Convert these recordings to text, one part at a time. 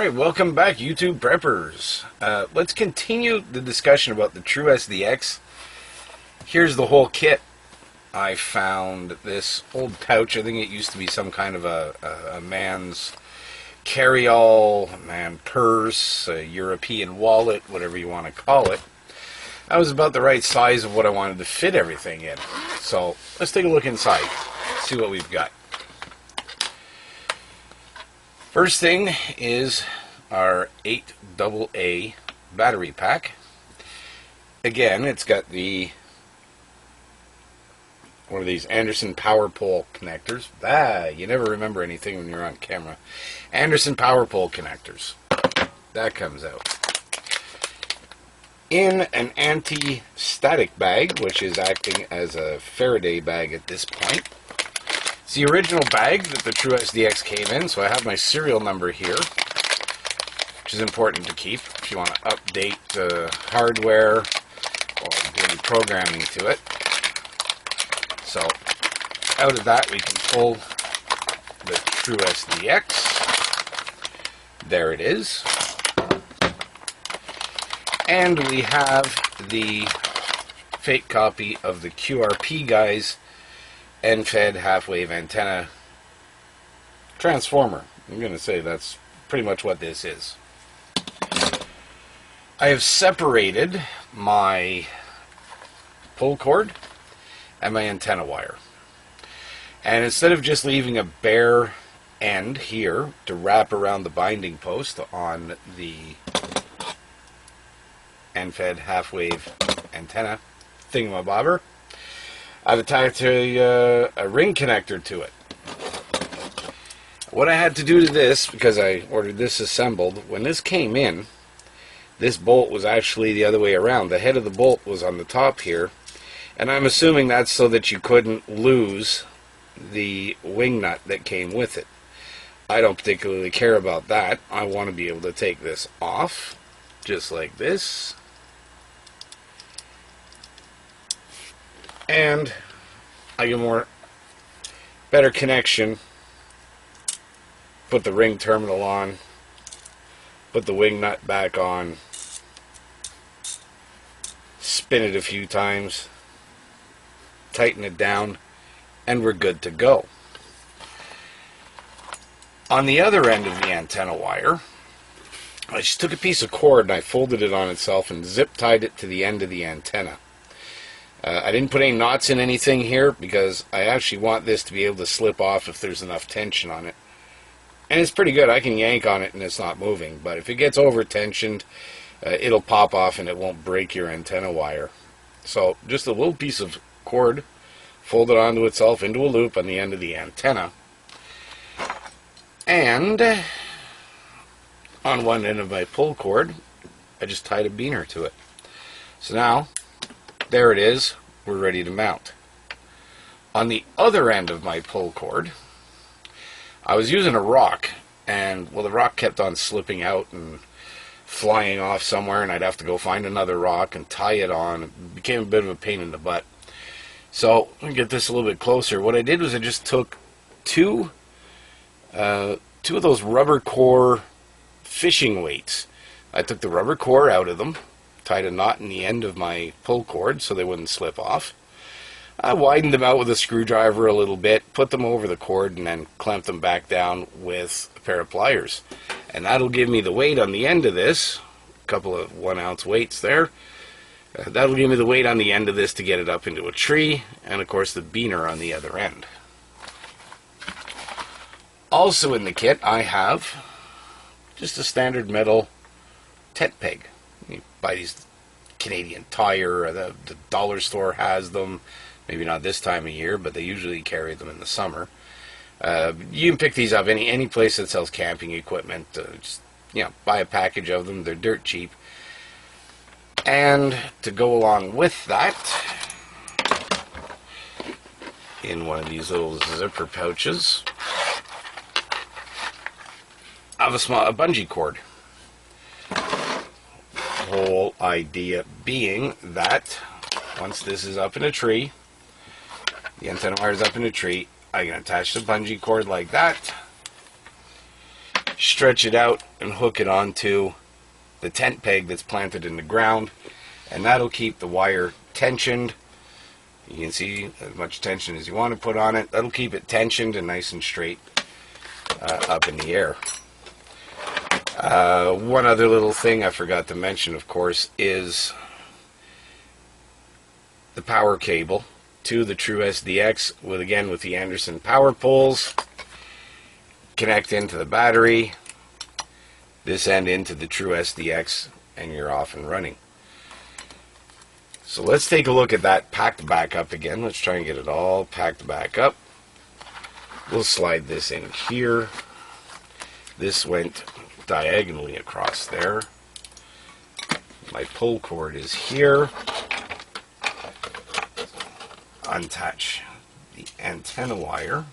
Alright, welcome back YouTube preppers. Let's continue the discussion about the TRU SDX. Here's the whole kit. I found this old pouch. I think it used to be some kind of a man's carry-all, purse, a European wallet, whatever you want to call it. That was about the right size of what I wanted to fit everything in. So let's take a look inside, see what we've got. First thing is our 8AA battery pack. Again, it's got the one of these Anderson power pole connectors. You never remember anything when you're on camera. Anderson power pole connectors. That comes out. In an anti-static bag, which is acting as a Faraday bag at this point. It's the original bag that the TRU SDX came in, so I have my serial number here, which is important to keep if you want to update hardware or do any programming to it. So, out of that we can pull the TRU SDX. There it is. And we have the fake copy of the QRP guys end-fed half-wave antenna transformer. I'm going to say that's pretty much what this is. I have separated my pull cord and my antenna wire. And instead of just leaving a bare end here to wrap around the binding post on the end-fed half-wave antenna thingamabobber, I've attached a ring connector to it. What I had to do to this, because I ordered this assembled, when this came in, this bolt was actually the other way around. The head of the bolt was on the top here, and I'm assuming that's so that you couldn't lose the wing nut that came with it. I don't particularly care about that. I want to be able to take this off, just like this. And I get better connection, put the ring terminal on, put the wing nut back on, spin it a few times, tighten it down, and we're good to go. On the other end of the antenna wire, I just took a piece of cord and I folded it on itself and zip tied it to the end of the antenna. I didn't put any knots in anything here because I actually want this to be able to slip off if there's enough tension on it. And it's pretty good. I can yank on it and it's not moving. But if it gets over tensioned, it'll pop off and it won't break your antenna wire. So just a little piece of cord folded onto itself into a loop on the end of the antenna. And on one end of my pull cord, I just tied a beaner to it. So now, there it is, we're ready to mount. On the other end of my pull cord, I was using a rock, and well, the rock kept on slipping out and flying off somewhere, and I'd have to go find another rock and tie it on. It became a bit of a pain in the butt. So, let me get this a little bit closer. What I did was I just took two of those rubber core fishing weights. I took the rubber core out of them, tied a knot in the end of my pull cord so they wouldn't slip off. I widened them out with a screwdriver a little bit, put them over the cord, and then clamped them back down with a pair of pliers. And that'll give me the weight on the end of this, a couple of 1 ounce weights there. That'll give me the weight on the end of this to get it up into a tree, and of course the beaner on the other end. Also in the kit I have just a standard metal tent peg. You buy these Canadian Tire, or the dollar store has them. Maybe not this time of year, but they usually carry them in the summer. You can pick these up any place that sells camping equipment. Just buy a package of them. They're dirt cheap. And to go along with that, in one of these little zipper pouches, I have a bungee cord. Whole idea being that once this is up in a tree, the antenna wire is up in a tree, I can attach the bungee cord like that, stretch it out and hook it onto the tent peg that's planted in the ground, and that'll keep the wire tensioned. You can see as much tension as you want to put on it. That'll keep it tensioned and nice and straight up in the air. One other little thing I forgot to mention, of course, is the power cable to the TRU SDX with the Anderson power poles. Connect into the battery, this end into the TRU SDX, and you're off and running. So let's take a look at that packed back up again. Let's try and get it all packed back up. We'll slide this in here. This went diagonally across there. My pull cord is here. Unattach the antenna wire.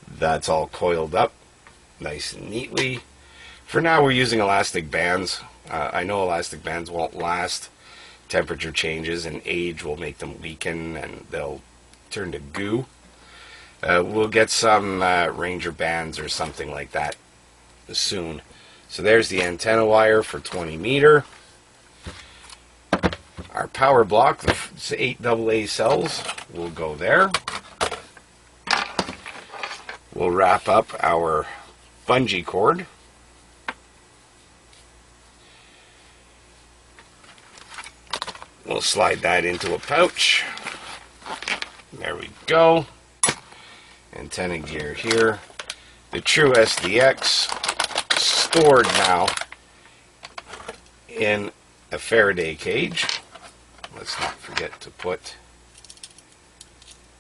That's all coiled up nice and neatly. For now we're using elastic bands. I know elastic bands won't last. Temperature changes and age will make them weaken and they'll turn to goo. We'll get some Ranger bands or something like that soon. So there's the antenna wire for 20 meter. Our power block, the 8 AA cells, will go there. We'll wrap up our bungee cord. We'll slide that into a pouch. There we go. Antenna gear here. The TRU SDX stored now in a Faraday cage. Let's not forget to put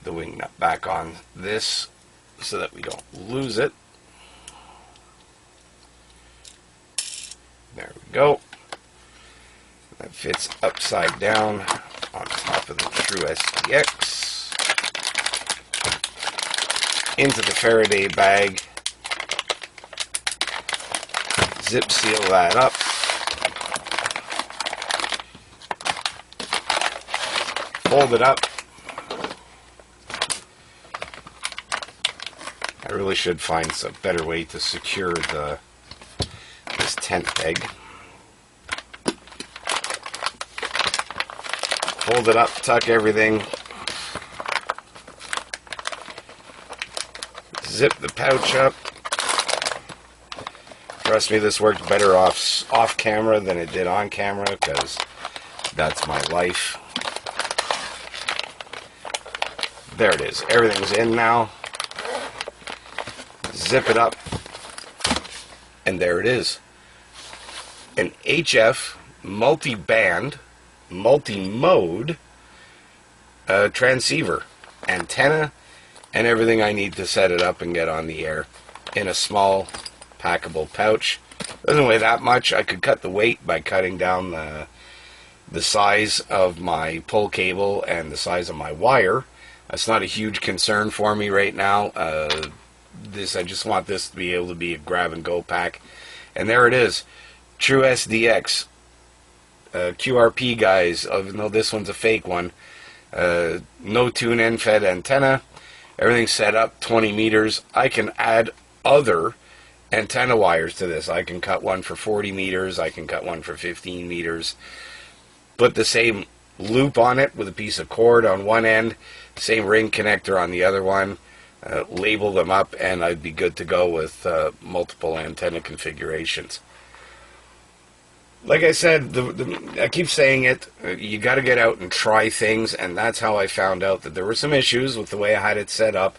the wing nut back on this so that we don't lose it. There we go. That fits upside down on top of the TRU SDX. Into the Faraday bag. Zip seal that up. Fold it up. I really should find some better way to secure this tent peg. Fold it up, tuck everything. Zip the pouch up. Trust me, this worked better off camera than it did on camera because that's my life. There it is. Everything's in now. Zip it up. And there it is. An HF multi-band, multi-mode transceiver, antenna, and everything I need to set it up and get on the air in a small packable pouch. Doesn't weigh that much. I could cut the weight by cutting down the size of my pull cable and the size of my wire. That's not a huge concern for me right now. I just want this to be able to be a grab and go pack. And there it is. TRU SDX. QRP guys, even though this one's a fake one. No tune in fed antenna. Everything's set up 20 meters. I can add other antenna wires to this. I can cut one for 40 meters. I can cut one for 15 meters. Put the same loop on it with a piece of cord on one end. Same ring connector on the other one. Label them up and I'd be good to go with multiple antenna configurations. Like I said, I keep saying it, you got to get out and try things, and that's how I found out that there were some issues with the way I had it set up.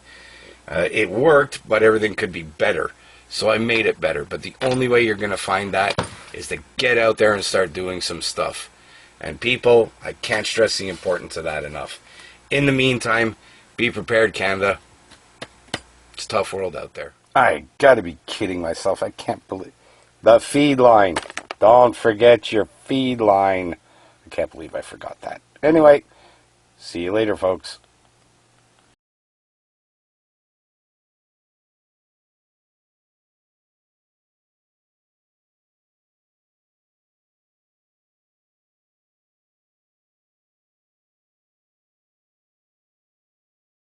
It worked, but everything could be better. So I made it better, but the only way you're going to find that is to get out there and start doing some stuff. And people, I can't stress the importance of that enough. In the meantime, be prepared, Canada. It's a tough world out there. I got to be kidding myself. I can't believe the feed line. Don't forget your feed line. I can't believe I forgot that. Anyway, see you later, folks.